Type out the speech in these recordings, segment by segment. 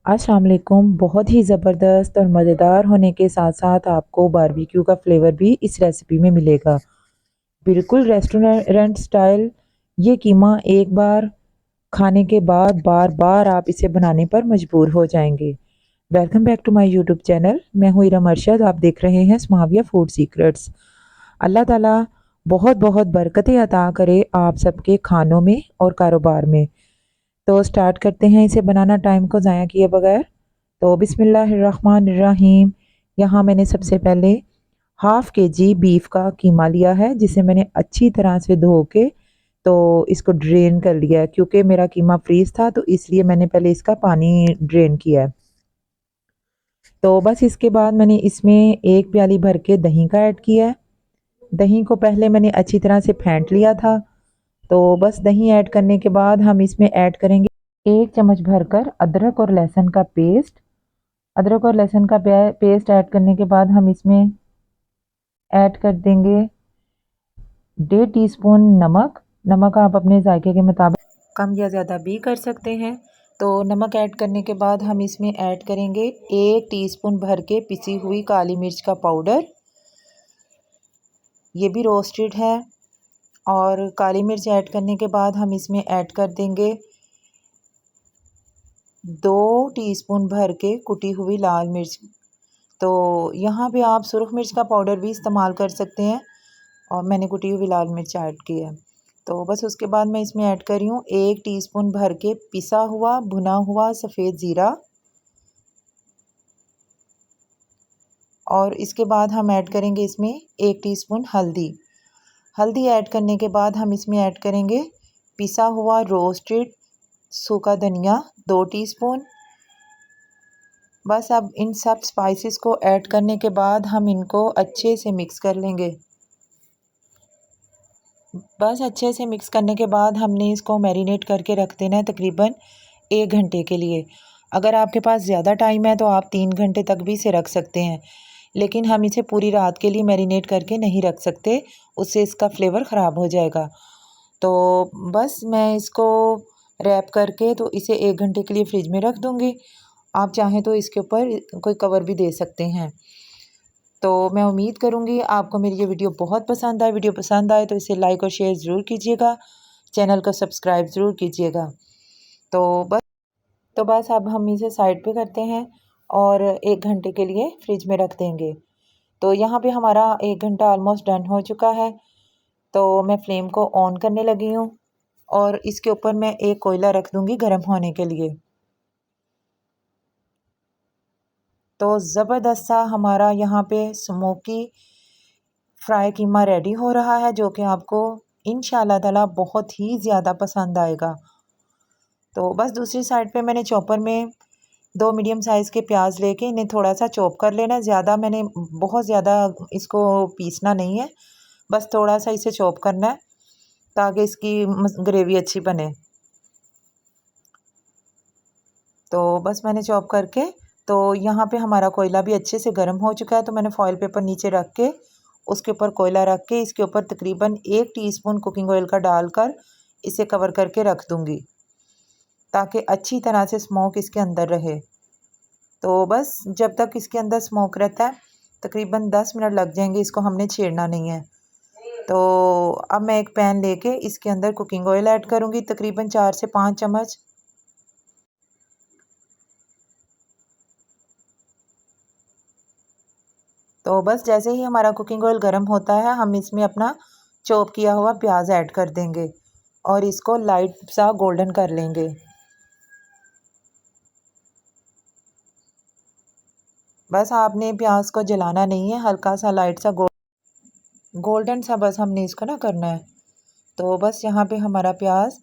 अस्सलाम वालेकुम। बहुत ही ज़बरदस्त और मज़ेदार होने के साथ-साथ आपको बारबेक्यू का फ्लेवर भी इस रेसिपी में मिलेगा। बिल्कुल रेस्टोरेंट स्टाइल ये कीमा एक बार खाने के बाद बार-बार आप इसे बनाने पर मजबूर हो जाएँगे। Welcome back to my YouTube channel. मैं हूँ इरम अरशद। आप देख रहे हैं स्माविया फूड सीक्रेट्स। अल्लाह ताला बहुत-बहुत बरकतें अता करे आप सबके खानों में और कारोबार में। तो स्टार्ट करते हैं इसे बनाना टाइम को ज़ाया किए बगैर। तो बिस्मिल्लाहिर्रहमानिर्रहीम। यहाँ मैंने सबसे पहले हाफ़ केजी बीफ का कीमा लिया है, जिसे मैंने अच्छी तरह से धो के तो इसको ड्रेन कर लिया है। क्योंकि मेरा कीमा फ्रीज़ था तो इसलिए मैंने पहले इसका पानी ड्रेन किया है। तो बस इसके बाद मैंने इसमें 1 प्याली भर के दही का ऐड किया है। दही को पहले मैंने अच्छी तरह से फेंट लिया था। तो बस दही ऐड करने के बाद हम इसमें ऐड करेंगे 1 चम्मच भरकर अदरक और लहसुन का पेस्ट। अदरक और लहसुन का पेस्ट ऐड करने के बाद हम इसमें ऐड कर देंगे 1.5 टीस्पून नमक। नमक आप अपने जायके के मुताबिक कम या ज़्यादा भी कर सकते हैं। तो नमक ऐड करने के बाद हम इसमें ऐड करेंगे 1 टीस्पून भर के पिसी हुई काली मिर्च का पाउडर। ये भी रोस्टेड है। और काली मिर्च ऐड करने के बाद हम इसमें ऐड कर देंगे 2 टीस्पून भर के कुटी हुई लाल मिर्च। तो यहाँ पे आप सुरख मिर्च का पाउडर भी इस्तेमाल कर सकते हैं और मैंने कुटी हुई लाल मिर्च ऐड की है। तो बस उसके बाद मैं इसमें ऐड कर रही हूँ 1 टीस्पून भर के पिसा हुआ भुना हुआ सफ़ेद ज़ीरा। और इसके बाद हम ऐड करेंगे इसमें 1 टीस्पून हल्दी। हल्दी ऐड करने के बाद हम इसमें ऐड करेंगे पिसा हुआ रोस्टेड सूखा धनिया 2 टीस्पून। बस अब इन सब स्पाइसेस को ऐड करने के बाद हम इनको अच्छे से मिक्स कर लेंगे। बस अच्छे से मिक्स करने के बाद हमने इसको मैरिनेट करके रख देना है तकरीबन 1 घंटे के लिए। अगर आपके पास ज़्यादा टाइम है तो आप 3 घंटे तक भी इसे रख सकते हैं, लेकिन हम इसे पूरी रात के लिए मैरिनेट करके नहीं रख सकते, उससे इसका फ्लेवर ख़राब हो जाएगा। तो बस मैं इसको रैप करके तो इसे 1 घंटे के लिए फ्रिज में रख दूँगी। आप चाहें तो इसके ऊपर कोई कवर भी दे सकते हैं। तो मैं उम्मीद करूँगी आपको मेरी ये वीडियो बहुत पसंद आए। वीडियो पसंद आए तो इसे लाइक और शेयर ज़रूर कीजिएगा। चैनल को सब्सक्राइब ज़रूर कीजिएगा। तो बस अब हम इसे साइड पे करते हैं और 1 घंटे के लिए फ्रिज में रख देंगे। तो यहाँ पे हमारा 1 घंटा ऑलमोस्ट डन हो चुका है। तो मैं फ्लेम को ऑन करने लगी हूँ और इसके ऊपर मैं एक कोयला रख दूँगी गर्म होने के लिए। तो ज़बरदस्त सा हमारा यहाँ पे स्मोकी फ्राई कीमा रेडी हो रहा है, जो कि आपको इंशाल्लाह ताला बहुत ही ज़्यादा पसंद आएगा। तो बस दूसरी साइड पे मैंने चॉपर में 2 मीडियम साइज़ के प्याज लेके इन्हें थोड़ा सा चॉप कर लेना। ज़्यादा मैंने बहुत ज़्यादा इसको पीसना नहीं है, बस थोड़ा सा इसे चॉप करना है ताकि इसकी ग्रेवी अच्छी बने। तो बस मैंने चॉप करके तो यहाँ पे हमारा कोयला भी अच्छे से गर्म हो चुका है। तो मैंने फॉइल पेपर नीचे रख के उसके ऊपर कोयला रख के इसके ऊपर तकरीबन 1 टीस्पून कुकिंग ऑयल का डालकर इसे कवर करके रख दूँगी, ताकि अच्छी तरह से स्मोक इसके अंदर रहे। तो बस जब तक इसके अंदर स्मोक रहता है तकरीबन 10 मिनट लग जाएंगे, इसको हमने छेड़ना नहीं है। तो अब मैं एक पैन लेके इसके अंदर कुकिंग ऑयल ऐड करूँगी तकरीबन 4 से 5 चम्मच। तो बस जैसे ही हमारा कुकिंग ऑयल गर्म होता है हम इसमें अपना चॉप किया हुआ प्याज ऐड कर देंगे और इसको लाइट सा गोल्डन कर लेंगे। बस आपने प्याज को जलाना नहीं है, हल्का सा लाइट सा गोल्डन सा बस हमने इसको ना करना है। तो बस यहाँ पे हमारा प्याज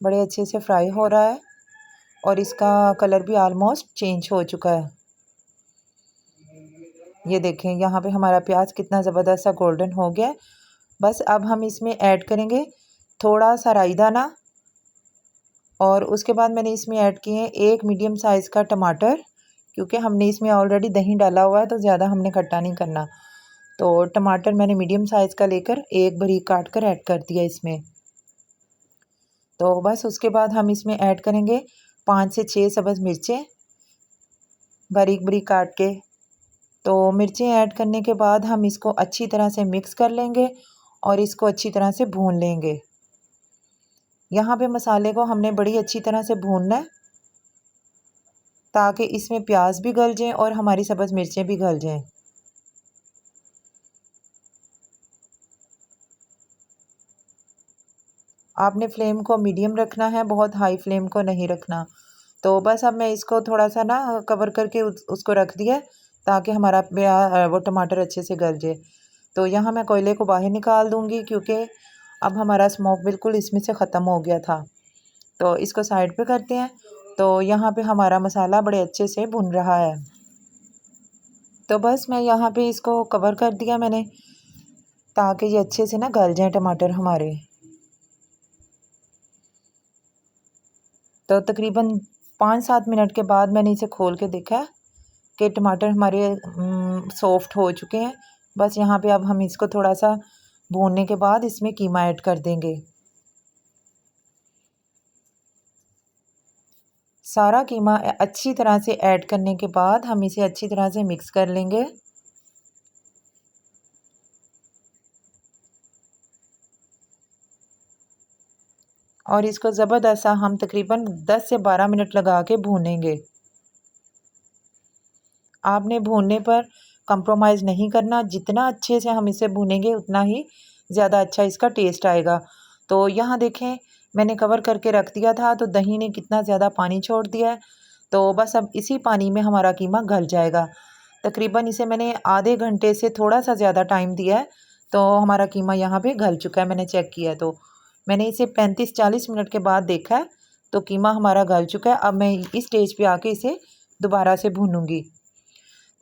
बड़े अच्छे से फ्राई हो रहा है और इसका कलर भी ऑलमोस्ट चेंज हो चुका है। ये देखें यहाँ पे हमारा प्याज कितना ज़बरदस्त सा गोल्डन हो गया है। बस अब हम इसमें ऐड करेंगे थोड़ा सा राई दाना और उसके बाद मैंने इसमें ऐड किए हैं 1 मीडियम साइज़ का टमाटर, क्योंकि हमने इसमें ऑलरेडी दही डाला हुआ है तो ज़्यादा हमने खट्टा नहीं करना। तो टमाटर मैंने मीडियम साइज़ का लेकर एक बारीक काट कर ऐड कर दिया इसमें। तो बस उसके बाद हम इसमें ऐड करेंगे 5 से 6 सब्ज़ मिर्चें। बारीक बारीक काट के। तो मिर्चें ऐड करने के बाद हम इसको अच्छी तरह से मिक्स कर लेंगे और इसको अच्छी तरह से भून लेंगे। यहाँ पे मसाले को हमने बड़ी अच्छी तरह से भूनना है ताकि इसमें प्याज भी गल जाएं और हमारी सब्ज़ मिर्चें भी गल जाएं। आपने फ्लेम को मीडियम रखना है, बहुत हाई फ्लेम को नहीं रखना। तो बस अब मैं इसको थोड़ा सा ना कवर करके उसको रख दिया ताकि हमारा वो टमाटर अच्छे से गल जाए। तो यहाँ मैं कोयले को बाहर निकाल दूँगी क्योंकि अब हमारा स्मोक बिल्कुल इसमें से ख़त्म हो गया था। तो इसको साइड पे करते हैं। तो यहाँ पे हमारा मसाला बड़े अच्छे से भुन रहा है। तो बस मैं यहाँ पे इसको कवर कर दिया मैंने ताकि ये अच्छे से ना गल जाएँ टमाटर हमारे। तो तकरीबन 5-7 मिनट के बाद मैंने इसे खोल के देखा कि टमाटर हमारे सॉफ्ट हो चुके हैं। बस यहाँ पे अब हम इसको थोड़ा सा भूनने के बाद इसमें कीमा ऐड कर देंगे। सारा कीमा अच्छी तरह से ऐड करने के बाद हम इसे अच्छी तरह से मिक्स कर लेंगे। और इसको ज़बरदस्त सा हम तकरीबन 10 से 12 मिनट लगा के भूनेंगे। आपने भूनने पर कंप्रोमाइज़ नहीं करना, जितना अच्छे से हम इसे भूनेंगे उतना ही ज़्यादा अच्छा इसका टेस्ट आएगा। तो यहाँ देखें मैंने कवर करके रख दिया था तो दही ने कितना ज़्यादा पानी छोड़ दिया है। तो बस अब इसी पानी में हमारा कीमा गल जाएगा। तकरीबन इसे मैंने आधे घंटे से थोड़ा सा ज़्यादा टाइम दिया है। तो हमारा कीमा यहाँ पे गल चुका है, मैंने चेक किया। तो मैंने इसे 35-40 मिनट के बाद देखा है तो कीमा हमारा गल चुका है। अब मैं इस स्टेज पे आके इसे दोबारा से भूनूंगी।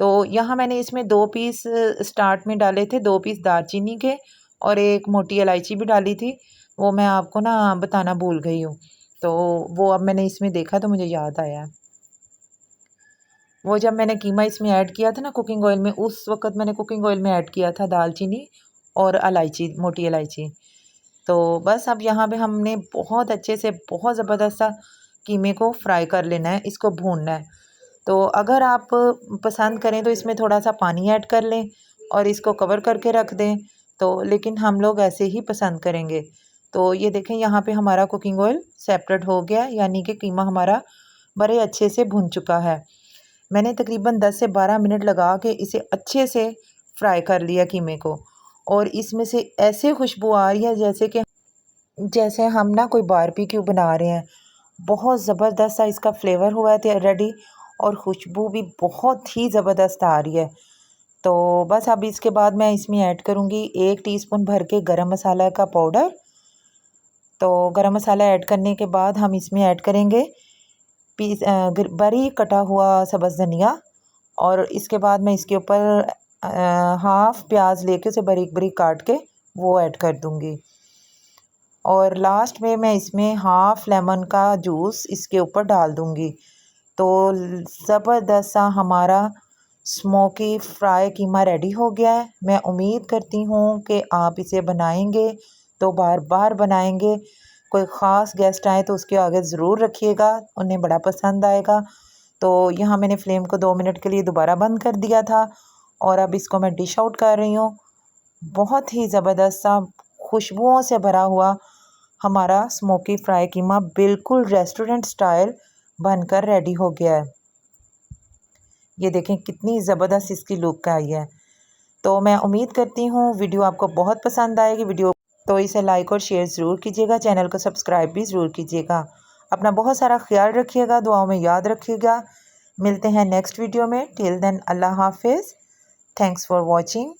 तो यहाँ मैंने इसमें 2 पीस स्टार्ट में डाले थे, 2 पीस दालचीनी के और एक मोटी इलायची भी डाली थी। वो मैं आपको ना बताना भूल गई हूँ। तो वो अब मैंने इसमें देखा तो मुझे याद आया। वो जब मैंने कीमा इसमें ऐड किया था ना कुकिंग ऑयल में, उस वक़्त मैंने कुकिंग ऑयल में ऐड किया था दालचीनी और इलायची, मोटी इलायची। तो बस अब यहाँ पे हमने बहुत अच्छे से बहुत ज़बरदस्त सा कीमे को फ्राई कर लेना है, इसको भूनना है। तो अगर आप पसंद करें तो इसमें थोड़ा सा पानी ऐड कर लें और इसको कवर करके रख दें। तो लेकिन हम लोग ऐसे ही पसंद करेंगे। तो ये देखें यहाँ पे हमारा कुकिंग ऑयल सेपरेट हो गया, यानी कि कीमा हमारा बड़े अच्छे से भुन चुका है। मैंने तकरीबन 10 से 12 मिनट लगा के इसे अच्छे से फ्राई कर लिया कीमे को। और इसमें से ऐसे खुशबू आ रही है जैसे हम ना कोई बारबेक्यू बना रहे हैं। बहुत ज़बरदस्त सा इसका फ्लेवर हुआ है रेडी और खुशबू भी बहुत ही ज़बरदस्त आ रही है। तो बस अब इसके बाद मैं इसमें ऐड करूँगी 1 टीस्पून भर के गरम मसाला का पाउडर। तो गरम मसाला ऐड करने के बाद हम इसमें ऐड करेंगे बारीक कटा हुआ सब्ज़ धनिया। और इसके बाद मैं इसके ऊपर हाफ़ प्याज लेके उसे बारीक बारीक काट के वो ऐड कर दूँगी। और लास्ट में मैं इसमें हाफ़ लेमन का जूस इसके ऊपर डाल दूँगी। तो ज़बरदस्त सा हमारा स्मोकी फ्राई कीमा रेडी हो गया है। मैं उम्मीद करती हूँ कि आप इसे बनाएंगे तो बार बार बनाएंगे। कोई ख़ास गेस्ट आए तो उसके आगे ज़रूर रखिएगा, उन्हें बड़ा पसंद आएगा। तो यहाँ मैंने फ्लेम को 2 मिनट के लिए दोबारा बंद कर दिया था और अब इसको मैं डिश आउट कर रही हूँ। बहुत ही ज़बरदस्त सा खुशबुओं से भरा हुआ हमारा स्मोकी फ्राई कीमा बिल्कुल रेस्टोरेंट स्टाइल बनकर रेडी हो गया है। ये देखें कितनी ज़बरदस्त इसकी लुक आई है। तो मैं उम्मीद करती हूँ वीडियो आपको बहुत पसंद आएगी। वीडियो तो इसे लाइक और शेयर ज़रूर कीजिएगा, चैनल को सब्सक्राइब भी ज़रूर कीजिएगा। अपना बहुत सारा ख्याल रखिएगा, दुआओं में याद रखिएगा। मिलते हैं नेक्स्ट वीडियो में। टिल देन अल्लाह हाफिज़। Thanks for watching.